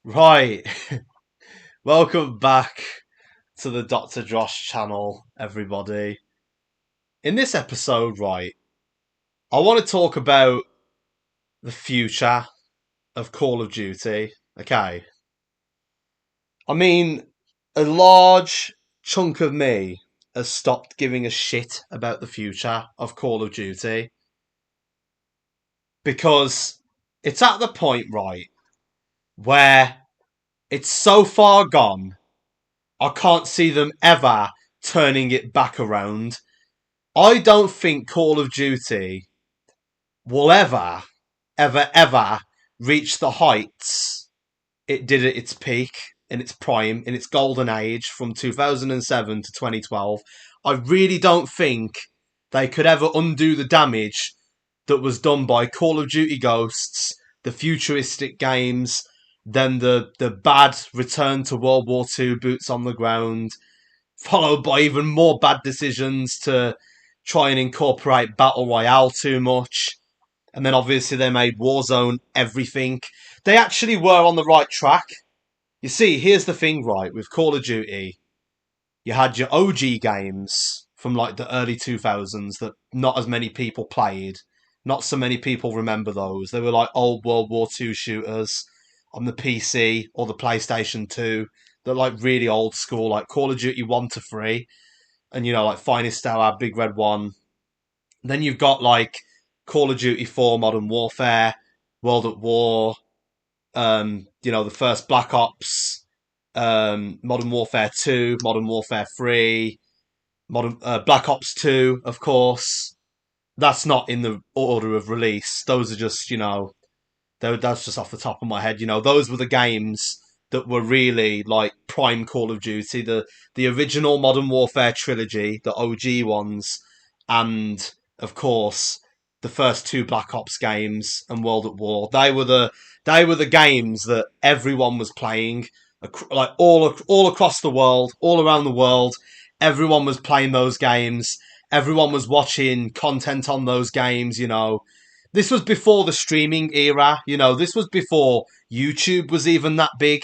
Right, welcome back to the Dr. Josh channel, everybody. In this episode, I want to talk about the future of Call of Duty. Okay. I mean, a large chunk of me has stopped giving a shit about the future of Call of Duty because it's at the point, where it's so far gone, I can't see them ever turning it back around. I don't think Call of Duty will ever reach the heights it did at its peak, in its prime, in its golden age from 2007 to 2012. I really don't think they could ever undo the damage that was done by Call of Duty Ghosts, the futuristic games, then the bad return to World War II boots on the ground, followed by even more bad decisions to try and incorporate Battle Royale too much. And then obviously they made Warzone everything. They actually were on the right track. You see, here's the thing, with Call of Duty. You had your OG games from like the early 2000s that not as many people played. Not so many people remember those. They were like old World War II shooters on the PC or the PlayStation 2. They're like really old school, like Call of Duty 1 to 3. And like Finest Hour, Big Red 1. Then you've got like Call of Duty 4, Modern Warfare, World at War, the first Black Ops, Modern Warfare 2, Modern Warfare 3, Modern Black Ops 2, of course. That's not in the order of release. Those are just, that's just off the top of my head. Those were the games that were really like prime Call of Duty, the original Modern Warfare trilogy, the OG ones, and of course the first two Black Ops games and World at War. They were the games that everyone was playing, like all across the world, all around the world. Everyone was playing those games. Everyone was watching content on those games. This was before the streaming era. This was before YouTube was even that big.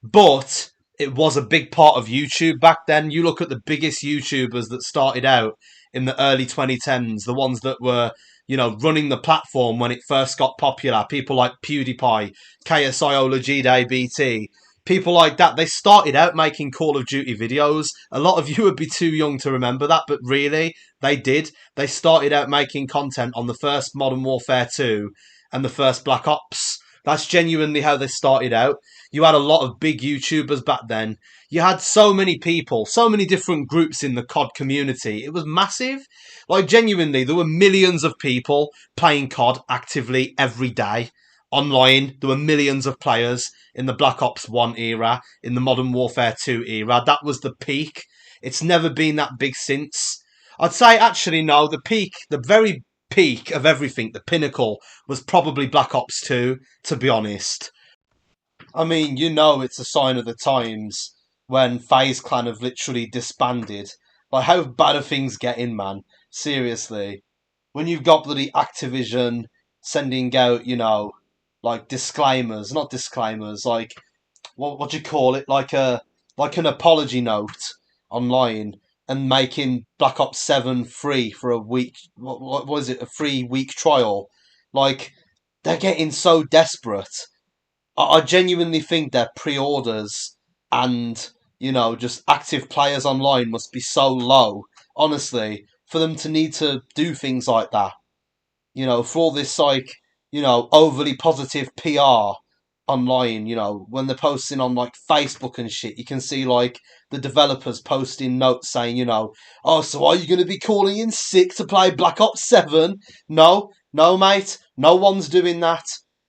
But it was a big part of YouTube back then. You look at the biggest YouTubers that started out in the early 2010s, the ones that were, running the platform when it first got popular. People like PewDiePie, KSIO BT, people like that. They started out making Call of Duty videos. A lot of you would be too young to remember that, but really, they did. They started out making content on the first Modern Warfare 2 and the first Black Ops. That's genuinely how they started out. You had a lot of big YouTubers back then. You had so many people, so many different groups in the COD community. It was massive. Like, genuinely, there were millions of people playing COD actively every day. Online, there were millions of players in the Black Ops 1 era, in the Modern Warfare 2 era. That was the peak. It's never been that big since. I'd say, actually, no, the peak, the very peak of everything, the pinnacle, was probably Black Ops 2, to be honest. I mean, it's a sign of the times when FaZe Clan have literally disbanded. Like, how bad are things getting, man? Seriously. When you've got bloody Activision sending out, like disclaimers, not disclaimers, like, what do you call it? Like an apology note online and making Black Ops 7 free for a week. What was it? A free week trial. Like, they're getting so desperate. I genuinely think their pre-orders and just active players online must be so low, honestly, for them to need to do things like that. For all this like overly positive PR online. When they're posting on like Facebook and shit, you can see like the developers posting notes saying, oh, so are you going to be calling in sick to play Black Ops 7? No, no, mate, no one's doing that.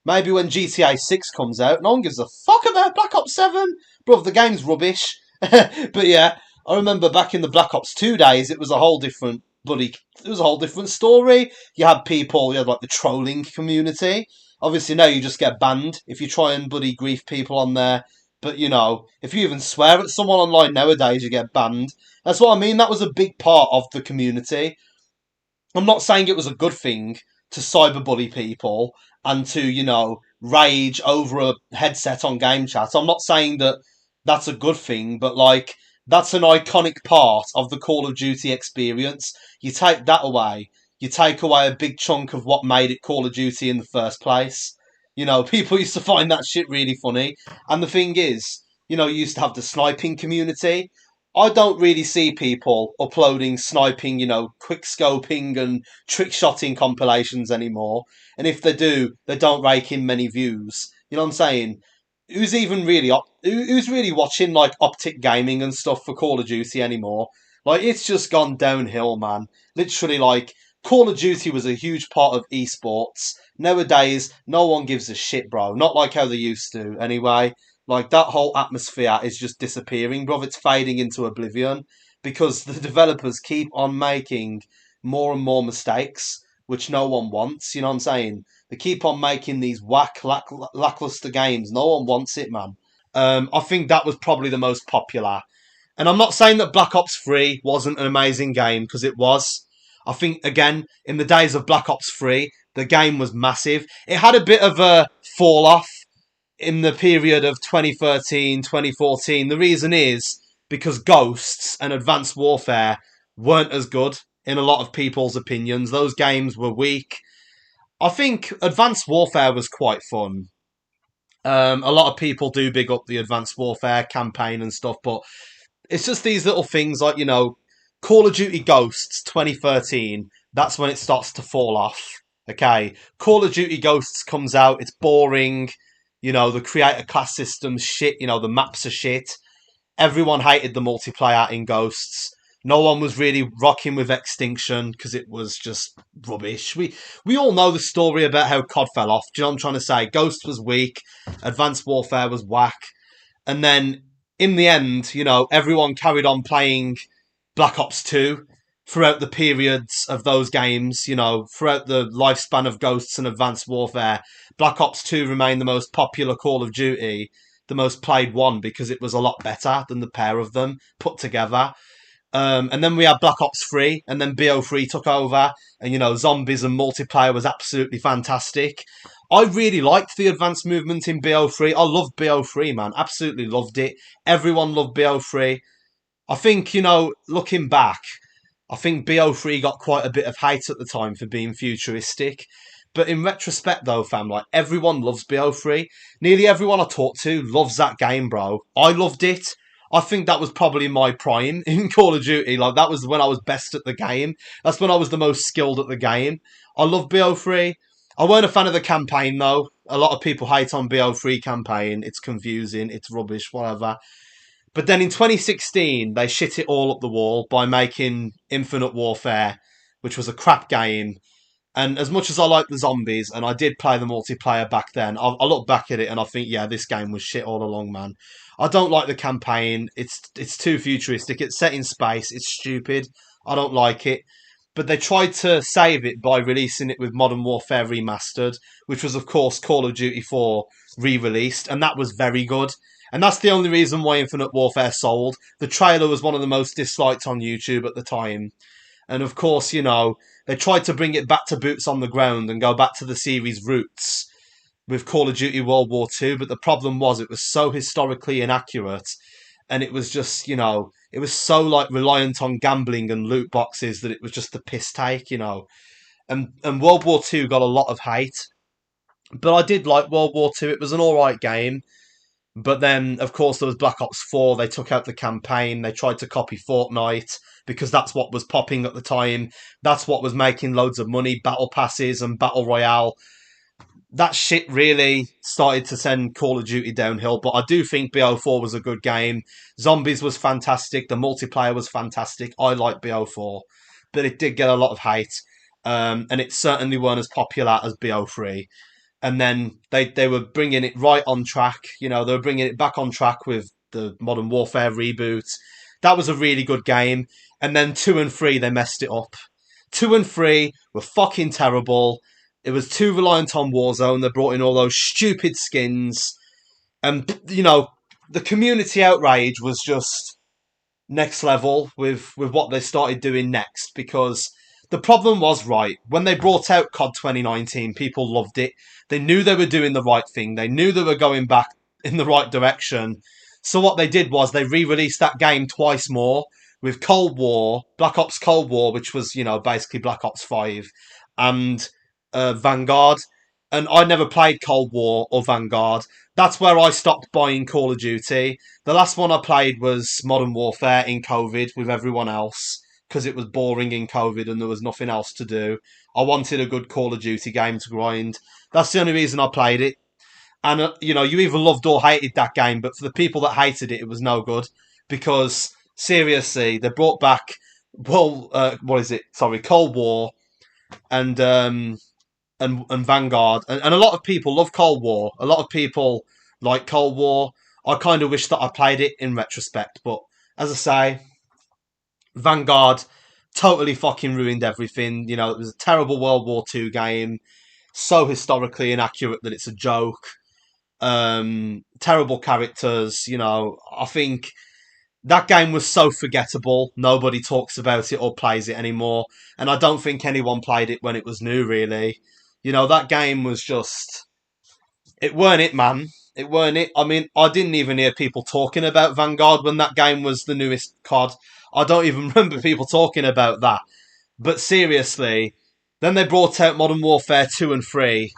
Maybe when GTA 6 comes out, no one gives a fuck about Black Ops 7. Bro, the game's rubbish. But yeah, I remember back in the Black Ops 2 days, it was a whole different it was a whole different story. You had like the trolling community. Obviously now you just get banned if you try and grief people on there. But if you even swear at someone online nowadays, you get banned. That's what I mean. That was a big part of the community. I'm not saying it was a good thing to cyberbully people and to, rage over a headset on game chat. I'm not saying that that's a good thing, but like that's an iconic part of the Call of Duty experience. You take that away, you take away a big chunk of what made it Call of Duty in the first place. You know, people used to find that shit really funny. And the thing is, you know, you used to have the sniping community. I don't really see people uploading sniping, you know, quick scoping and trick shotting compilations anymore. And if they do, they don't rake in many views. You know what I'm saying? Who's even really who's really watching like Optic Gaming and stuff for Call of Duty anymore? Like it's just gone downhill, man. Literally, like Call of Duty was a huge part of esports. Nowadays, no one gives a shit, bro. Not like how they used to, anyway. Like that whole atmosphere is just disappearing, bro. It's fading into oblivion because the developers keep on making more and more mistakes, which no one wants. You know what I'm saying? They keep on making these lackluster games. No one wants it, man. I think that was probably the most popular. And I'm not saying that Black Ops 3 wasn't an amazing game, because it was. I think, again, in the days of Black Ops 3, the game was massive. It had a bit of a fall off in the period of 2013, 2014. The reason is because Ghosts and Advanced Warfare weren't as good in a lot of people's opinions. Those games were weak. I think Advanced Warfare was quite fun. A lot of people do big up the Advanced Warfare campaign and stuff, but it's just these little things like, you know, Call of Duty Ghosts 2013, that's when it starts to fall off. Okay. Call of Duty Ghosts comes out, it's boring, you know, the creator class system's shit, you know, the maps are shit. Everyone hated the multiplayer in Ghosts. No one was really rocking with Extinction because it was just rubbish. We all know the story about how COD fell off. Do you know what I'm trying to say? Ghost was weak, Advanced Warfare was whack, and then in the end, you know, everyone carried on playing Black Ops 2 throughout the periods of those games, you know, throughout the lifespan of Ghosts and Advanced Warfare. Black Ops 2 remained the most popular Call of Duty, the most played one, because it was a lot better than the pair of them put together. And then we had Black Ops 3, and then BO3 took over, and you know, zombies and multiplayer was absolutely fantastic. I really liked the advanced movement in BO3. I loved BO3, man. Absolutely loved it. Everyone loved BO3. I think, you know, looking back, I think BO3 got quite a bit of hate at the time for being futuristic. But in retrospect, though, fam, like everyone loves BO3. Nearly everyone I talk to loves that game, bro. I loved it. I think that was probably my prime in Call of Duty. Like that was when I was best at the game. That's when I was the most skilled at the game. I love BO3. I weren't a fan of the campaign though. A lot of people hate on BO3 campaign. It's confusing. It's rubbish. Whatever. But then in 2016, they shit it all up the wall by making Infinite Warfare, which was a crap game. And as much as I like the zombies, and I did play the multiplayer back then, I look back at it and I think, yeah, this game was shit all along, man. I don't like the campaign. It's too futuristic. It's set in space. It's stupid. I don't like it. But they tried to save it by releasing it with Modern Warfare Remastered, which was, of course, Call of Duty 4 re-released, and that was very good. And that's the only reason why Infinite Warfare sold. The trailer was one of the most disliked on YouTube at the time. And of course, you know, they tried to bring it back to boots on the ground and go back to the series' roots with Call of Duty World War II, but the problem was it was so historically inaccurate, and it was just, you know, it was so like reliant on gambling and loot boxes that it was just a piss take, you know. And World War II got a lot of hate, but I did like World War II. It was an alright game. But then, of course, there was Black Ops 4. They took out the campaign. They tried to copy Fortnite because that's what was popping at the time. That's what was making loads of money. Battle passes and Battle Royale. That shit really started to send Call of Duty downhill. But I do think BO4 was a good game. Zombies was fantastic. The multiplayer was fantastic. I like BO4. But it did get a lot of hate. And it certainly weren't as popular as BO3. And then they were bringing it right on track. You know, they were bringing it back on track with the Modern Warfare reboot. That was a really good game. And then 2 and 3, they messed it up. 2 and 3 were fucking terrible. It was too reliant on Warzone. They brought in all those stupid skins. And, you know, the community outrage was just next level with what they started doing next, because the problem was, right, when they brought out COD 2019, people loved it. They knew they were doing the right thing. They knew they were going back in the right direction. So what they did was they re-released that game twice more with Cold War, Black Ops Cold War, which was, basically Black Ops 5, and Vanguard. And I never played Cold War or Vanguard. That's where I stopped buying Call of Duty. The last one I played was Modern Warfare in COVID with everyone else because it was boring in COVID and there was nothing else to do. I wanted a good Call of Duty game to grind. That's the only reason I played it. And, you either loved or hated that game, but for the people that hated it, it was no good because, seriously, they brought back, what is it? Sorry, Cold War and and Vanguard, and a lot of people love Cold War. A lot of people like Cold War. I kind of wish that I played it in retrospect, but as I say, Vanguard totally fucking ruined everything. It was a terrible World War II game, so historically inaccurate that it's a joke. Terrible characters. I think that game was so forgettable. Nobody talks about it or plays it anymore. And I don't think anyone played it when it was new, really. That game was just. It weren't it, man. It weren't it. I mean, I didn't even hear people talking about Vanguard when that game was the newest COD. I don't even remember people talking about that. But seriously, then they brought out Modern Warfare 2 and 3.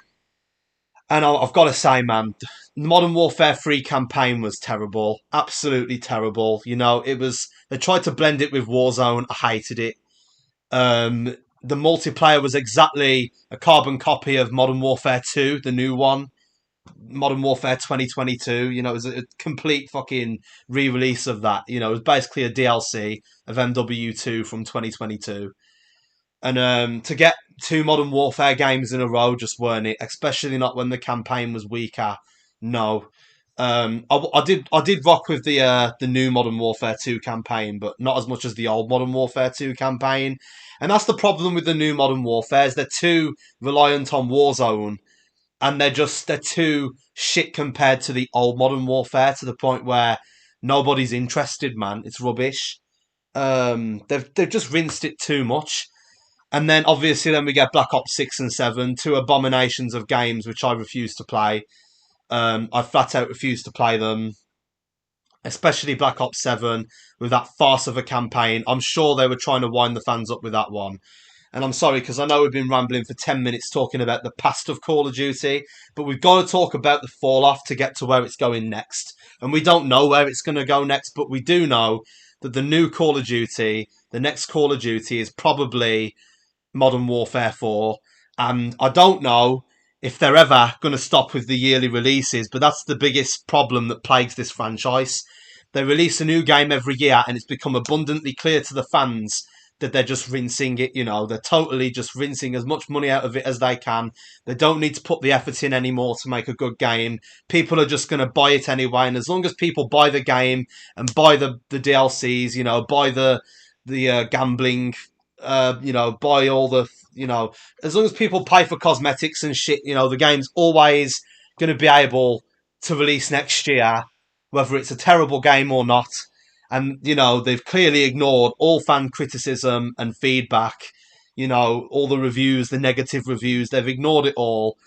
And I've got to say, man, the Modern Warfare 3 campaign was terrible. Absolutely terrible. It was. They tried to blend it with Warzone. I hated it. The multiplayer was exactly a carbon copy of Modern Warfare 2, the new one. Modern Warfare 2022. It was a complete fucking re-release of that. It was basically a DLC of MW2 from 2022. And to get two Modern Warfare games in a row just weren't it, especially not when the campaign was weaker. No. I did rock with the new Modern Warfare 2 campaign, but not as much as the old Modern Warfare 2 campaign. And that's the problem with the new Modern Warfares. They're too reliant on Warzone, and they're too shit compared to the old Modern Warfare to the point where nobody's interested, man. It's rubbish. They've just rinsed it too much. And then obviously then we get Black Ops 6 and 7, two abominations of games which I refuse to play. I flat out refuse to play them, especially Black Ops 7 with that farce of a campaign. I'm sure they were trying to wind the fans up with that one. And I'm sorry because I know we've been rambling for 10 minutes talking about the past of Call of Duty, but we've got to talk about the fall off to get to where it's going next. And we don't know where it's going to go next, but we do know that the new Call of Duty, the next Call of Duty is probably Modern Warfare 4. And I don't know if they're ever going to stop with the yearly releases, but that's the biggest problem that plagues this franchise. They release a new game every year, and it's become abundantly clear to the fans that they're just rinsing it, they're totally just rinsing as much money out of it as they can. They don't need to put the effort in anymore to make a good game. People are just going to buy it anyway, and as long as people buy the game and buy the DLCs, buy the gambling, buy all the, as long as people pay for cosmetics and shit, the game's always going to be able to release next year, whether it's a terrible game or not. And, they've clearly ignored all fan criticism and feedback, all the reviews, the negative reviews, they've ignored it all.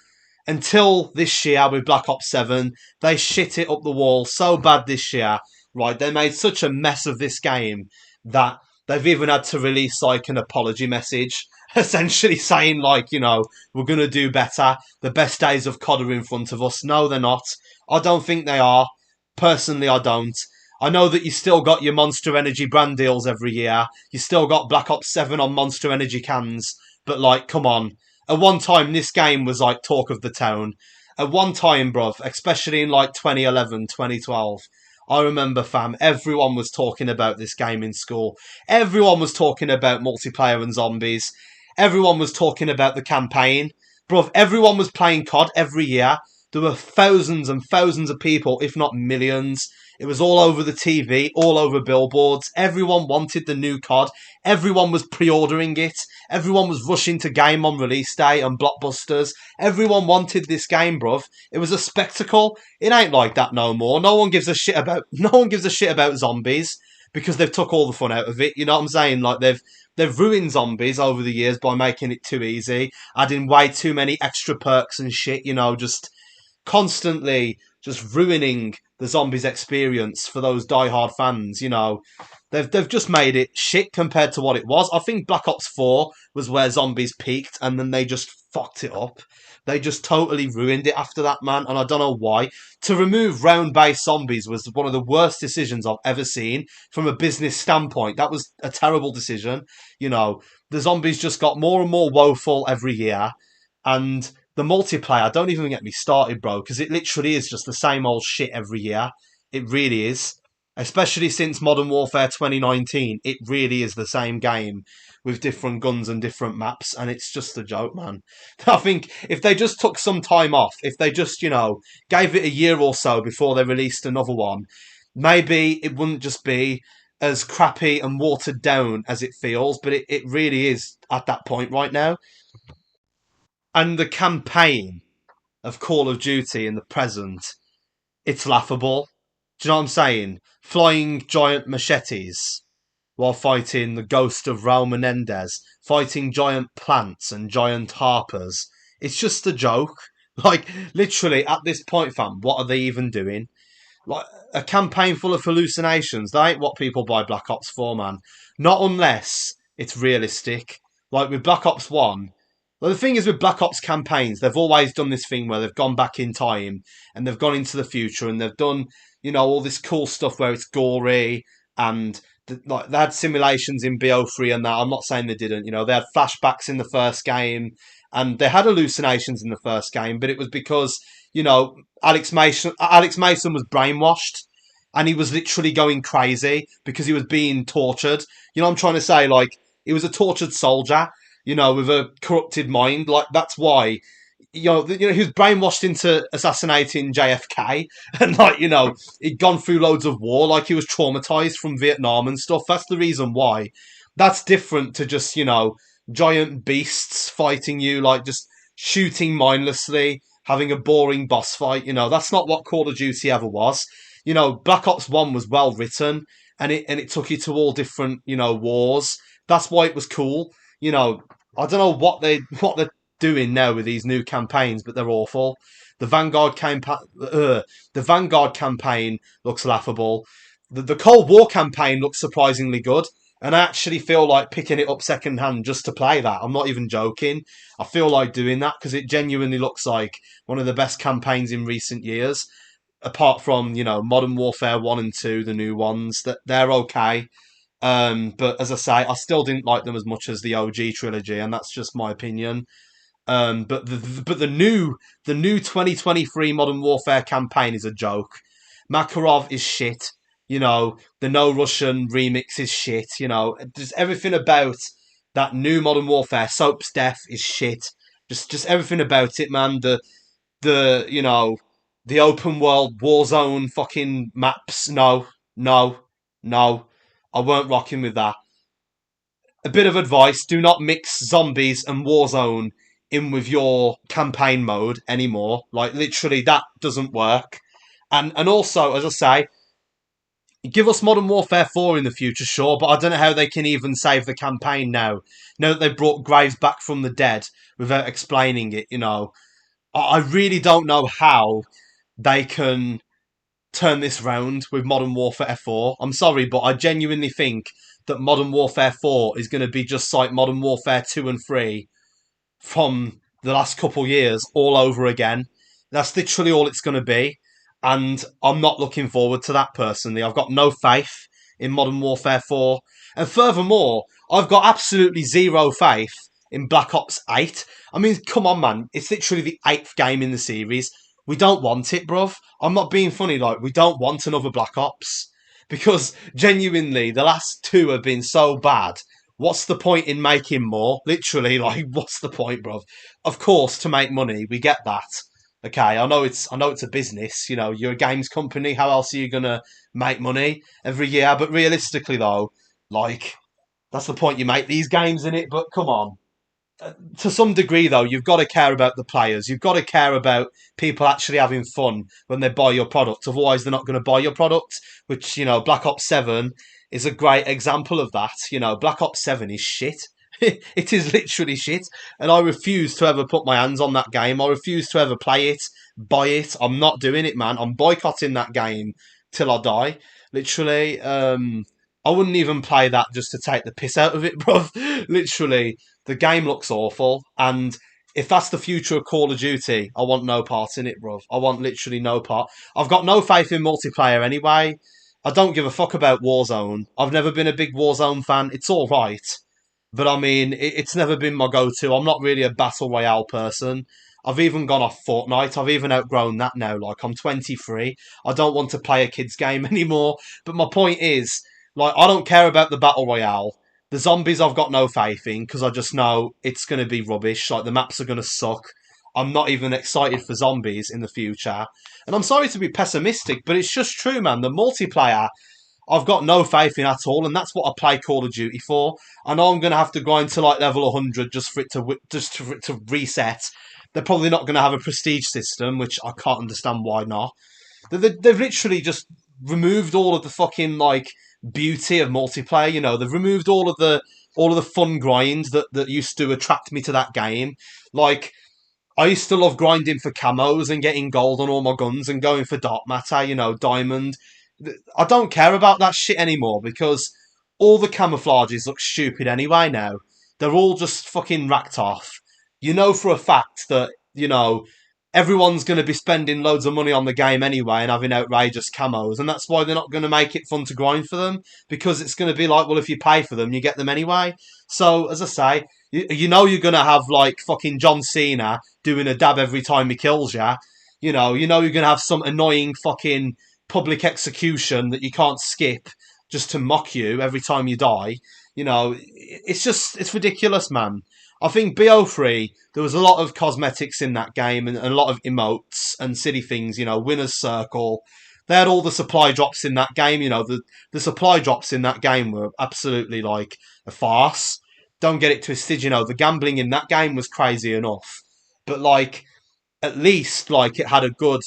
Until this year with Black Ops 7, they shit it up the wall so bad this year, right? They made such a mess of this game that they've even had to release like an apology message, essentially saying like, we're going to do better. The best days of COD are in front of us. No, they're not. I don't think they are. Personally, I don't. I know that you still got your Monster Energy brand deals every year. You still got Black Ops 7 on Monster Energy cans. But, like, come on. At one time, this game was, like, talk of the town. At one time, bruv, especially in, like, 2011, 2012, I remember, fam, everyone was talking about this game in school. Everyone was talking about multiplayer and zombies. Everyone was talking about the campaign. Bruv, everyone was playing COD every year. There were thousands and thousands of people, if not millions. It was all over the TV, all over billboards. Everyone wanted the new COD. Everyone was pre-ordering it. Everyone was rushing to game on release day and blockbusters. Everyone wanted this game, bruv. It was a spectacle. It ain't like that no more. No one gives a shit about zombies. because they've took all the fun out of it. You know what I'm saying? Like they've ruined zombies over the years by making it too easy, adding way too many extra perks and shit. Just constantly just ruining the zombies experience for those die-hard fans. They've just made it shit compared to what it was. I think Black Ops 4 was where zombies peaked, and then they just fucked it up. They just totally ruined it after that, man, and I don't know why. To remove round-based zombies was one of the worst decisions I've ever seen from a business standpoint. That was a terrible decision. The zombies just got more and more woeful every year, and the multiplayer, don't even get me started, bro, because it literally is just the same old shit every year. It really is. Especially since Modern Warfare 2019, it really is the same game with different guns and different maps, and it's just a joke, man. I think if they just took some time off, if they just, gave it a year or so before they released another one, maybe it wouldn't just be as crappy and watered down as it feels, but it really is at that point right now. And the campaign of Call of Duty in the present, it's laughable. Do you know what I'm saying? Flying giant machetes while fighting the ghost of Raul Menendez, fighting giant plants and giant harpers. It's just a joke. Like, literally, at this point, fam, what are they even doing? Like, a campaign full of hallucinations, that ain't what people buy Black Ops for, man. Not unless it's realistic. Like with Black Ops 1, well, the thing is with Black Ops campaigns, they've always done this thing where they've gone back in time and they've gone into the future and they've done, all this cool stuff where it's gory and like they had simulations in BO3 and that. I'm not saying they didn't. They had flashbacks in the first game and they had hallucinations in the first game, but it was because Alex Mason was brainwashed and he was literally going crazy because he was being tortured. I'm trying to say, like, he was a tortured soldier, with a corrupted mind. Like, that's why, he was brainwashed into assassinating JFK and, like, he'd gone through loads of war. Like, he was traumatized from Vietnam and stuff. That's the reason why. That's different to just, giant beasts fighting you, like, just shooting mindlessly, having a boring boss fight. That's not what Call of Duty ever was. Black Ops 1 was well written and it took you to all different, wars. That's why it was cool. I don't know what they're doing now with these new campaigns, but they're awful. The Vanguard campaign looks laughable. The Cold War campaign looks surprisingly good, and I actually feel like picking it up second hand just to play that. I'm not even joking. I feel like doing that because it genuinely looks like one of the best campaigns in recent years. Apart from Modern Warfare 1 and 2, the new ones, that they're okay. But as I say, I still didn't like them as much as the OG trilogy, and that's just my opinion. But the new 2023 Modern Warfare campaign is a joke. Makarov is shit. The No Russian remix is shit. Just everything about that new Modern Warfare, Soap's death is shit. Just everything about it, man. The open world Warzone fucking maps. No, no, no. I weren't rocking with that. A bit of advice: do not mix zombies and Warzone in with your campaign mode anymore. Like, literally, that doesn't work. And also, as I say, give us Modern Warfare 4 in the future, sure, but I don't know how they can even save the campaign now. Now that they've brought Graves back from the dead without explaining it. I really don't know how they can turn this round with Modern Warfare 4. I'm sorry, but I genuinely think that Modern Warfare 4 is going to be just like Modern Warfare 2 and 3 from the last couple years all over again. That's literally all it's going to be. And I'm not looking forward to that personally. I've got no faith in Modern Warfare 4. And furthermore, I've got absolutely zero faith in Black Ops 8. I mean, come on, man. It's literally the 8th game in the series. We don't want it, bruv. I'm not being funny, like, we don't want another Black Ops. Because, genuinely, the last two have been so bad. What's the point in making more? Literally, like, what's the point, bruv? Of course, to make money, we get that. Okay, I know it's a business. You're a games company. How else are you gonna make money every year? But realistically, though, like, that's the point you make these games in it. But come on, to some degree, though, you've got to care about the players. You've got to care about people actually having fun when they buy your product. Otherwise, they're not going to buy your product. Which, Black Ops 7 is a great example of that. You know, Black Ops 7 is shit. It is literally shit. And I refuse to ever put my hands on that game. I refuse to ever play it, buy it. I'm not doing it, man. I'm boycotting that game till I die. Literally. I wouldn't even play that just to take the piss out of it, bruv. Literally, the game looks awful. And if that's the future of Call of Duty, I want no part in it, bruv. I want literally no part. I've got no faith in multiplayer anyway. I don't give a fuck about Warzone. I've never been a big Warzone fan. It's all right, but I mean, it's never been my go-to. I'm not really a battle royale person. I've even gone off Fortnite. I've even outgrown that now. Like, I'm 23. I don't want to play a kid's game anymore. But my point is, like, I don't care about the battle royale. The zombies I've got no faith in because I just know it's going to be rubbish. Like, the maps are going to suck. I'm not even excited for zombies in the future. And I'm sorry to be pessimistic, but it's just true, man. The multiplayer I've got no faith in at all, and that's what I play Call of Duty for. I know I'm going to have to grind to like level 100 just for it to reset. They're probably not going to have a prestige system, which I can't understand why not. They've literally just removed all of the fucking like beauty of multiplayer. You know, they've removed all of the fun grinds that used to attract me to that game. Like, I used to love grinding for camos and getting gold on all my guns and going for dark matter, you know, diamond. I don't care about that shit anymore because all the camouflages look stupid anyway now. They're all just fucking racked off. You know for a fact that, you know, everyone's going to be spending loads of money on the game anyway and having outrageous camos, and that's why they're not going to make it fun to grind for them because it's going to be like, well, if you pay for them, you get them anyway. So, as I say, you know you're going to have like fucking John Cena doing a dab every time he kills you. You know you're going to have some annoying fucking public execution that you can't skip just to mock you every time you die. It's ridiculous, man. I think BO3, there was a lot of cosmetics in that game and a lot of emotes and silly things, winner's circle. They had all the supply drops in that game, the supply drops in that game were absolutely like a farce. Don't get it twisted, the gambling in that game was crazy enough. But like, at least like it had a good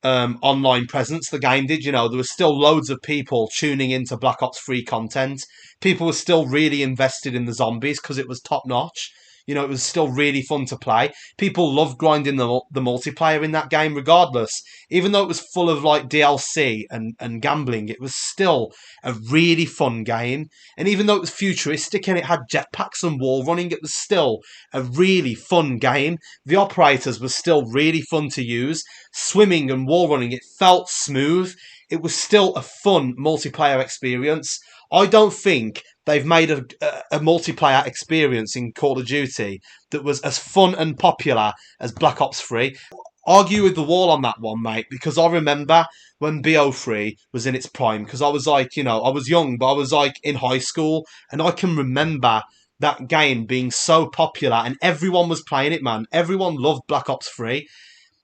online presence. The game did, there was still loads of people tuning into Black Ops 3 content. People were still really invested in the zombies because it was top notch. It was still really fun to play. People loved grinding the multiplayer in that game regardless. Even though it was full of like DLC and gambling, it was still a really fun game. And even though it was futuristic and it had jetpacks and wall running, it was still a really fun game. The operators were still really fun to use. Swimming and wall running, it felt smooth. It was still a fun multiplayer experience. I don't think they've made a multiplayer experience in Call of Duty that was as fun and popular as Black Ops 3. Argue with the wall on that one, mate, because I remember when BO3 was in its prime, because I was like, I was young, but I was like in high school, and I can remember that game being so popular, and everyone was playing it, man. Everyone loved Black Ops 3.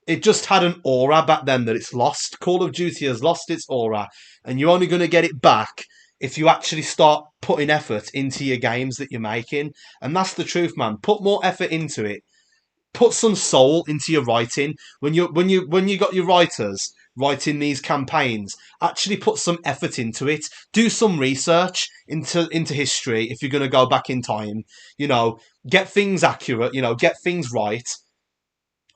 It just had an aura back then that it's lost. Call of Duty has lost its aura, and you're only going to get it back if you actually start putting effort into your games that you're making. And that's the truth, man. Put more effort into it. Put some soul into your writing. When you got your writers writing these campaigns, actually put some effort into it. Do some research into history if you're going to go back in time. Get things accurate. Get things right.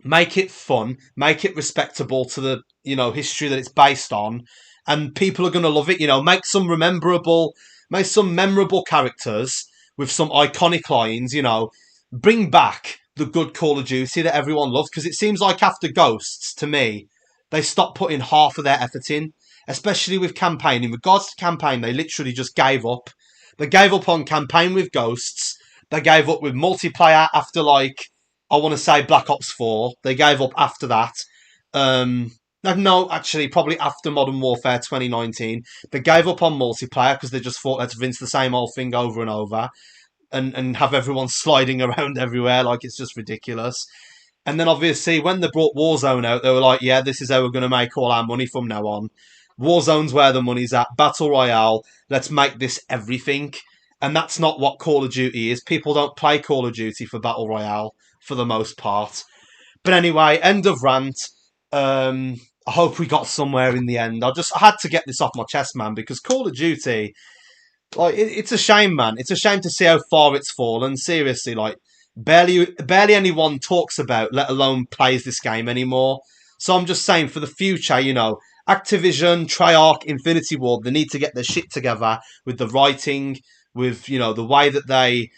Make it fun, make it respectable to the history that it's based on, and people are going to love it. Make some memorable characters with some iconic lines. Bring back the good Call of Duty that everyone loves, because it seems like after Ghosts, to me, they stopped putting half of their effort in, especially with campaign. In regards to campaign, they literally just gave up. They gave up on campaign with Ghosts. They gave up with multiplayer after like, I want to say Black Ops 4. They gave up after that. No, actually, probably after Modern Warfare 2019. They gave up on multiplayer because they just thought let's rinse the same old thing over and over and have everyone sliding around everywhere like it's just ridiculous. And then obviously when they brought Warzone out, they were like, yeah, this is how we're going to make all our money from now on. Warzone's where the money's at. Battle Royale, let's make this everything. And that's not what Call of Duty is. People don't play Call of Duty for Battle Royale for the most part. But anyway, end of rant. I hope we got somewhere in the end. I had to get this off my chest, man, because Call of Duty, Like it's a shame, man. It's a shame to see how far it's fallen. Seriously, like barely anyone talks about, let alone plays this game anymore. So I'm just saying, for the future, Activision, Treyarch, Infinity Ward, they need to get their shit together with the writing, with the way that they,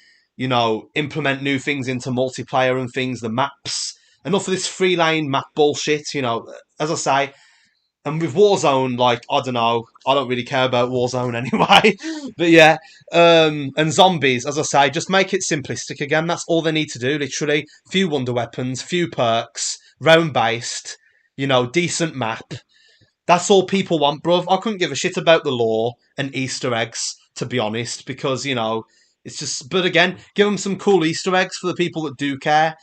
implement new things into multiplayer and things, the maps. Enough of this free lane map bullshit. As I say, and with Warzone, like, I don't know, I don't really care about Warzone anyway. But yeah, and zombies, as I say, just make it simplistic again. That's all they need to do, literally. Few wonder weapons, few perks, round based, decent map. That's all people want, bruv. I couldn't give a shit about the lore and Easter eggs, to be honest, because, it's just. But again, give them some cool Easter eggs for the people that do care.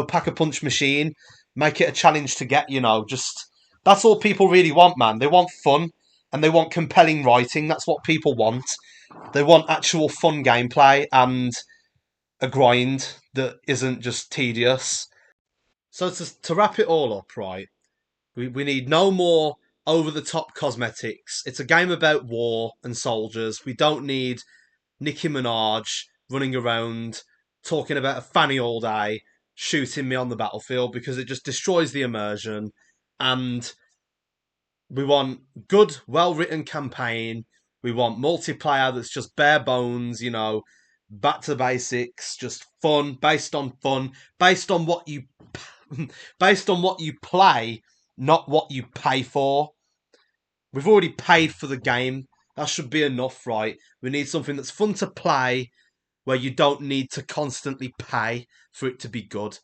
Pack a punch machine, make it a challenge to get, just. That's all people really want, man. They want fun and they want compelling writing. That's what people want. They want actual fun gameplay and a grind that isn't just tedious. So to wrap it all up, right? We need no more over the top cosmetics. It's a game about war and soldiers. We don't need Nicki Minaj running around talking about a fanny all day, shooting me on the battlefield because it just destroys the immersion. And we want good, well written campaign. We want multiplayer that's just bare bones, back to basics, just fun, based on what you based on what you play, not what you pay for. We've already paid for the game. That should be enough, right? We need something that's fun to play where you don't need to constantly pay for it to be good.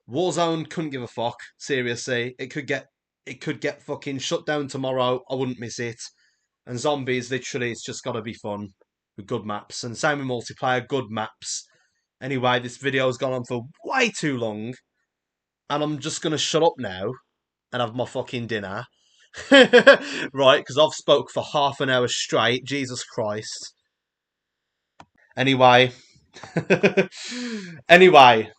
Warzone couldn't give a fuck. Seriously, it could get fucking shut down tomorrow. I wouldn't miss it. And zombies, literally, it's just got to be fun with good maps. And same with multiplayer, good maps. Anyway, this video's gone on for way too long, and I'm just gonna shut up now and have my fucking dinner. Right, because I've spoke for half an hour straight. Jesus Christ. Anyway, anyway,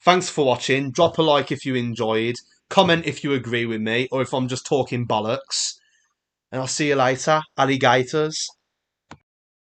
thanks for watching. Drop a like if you enjoyed. Comment if you agree with me or if I'm just talking bollocks. And I'll see you later, alligators.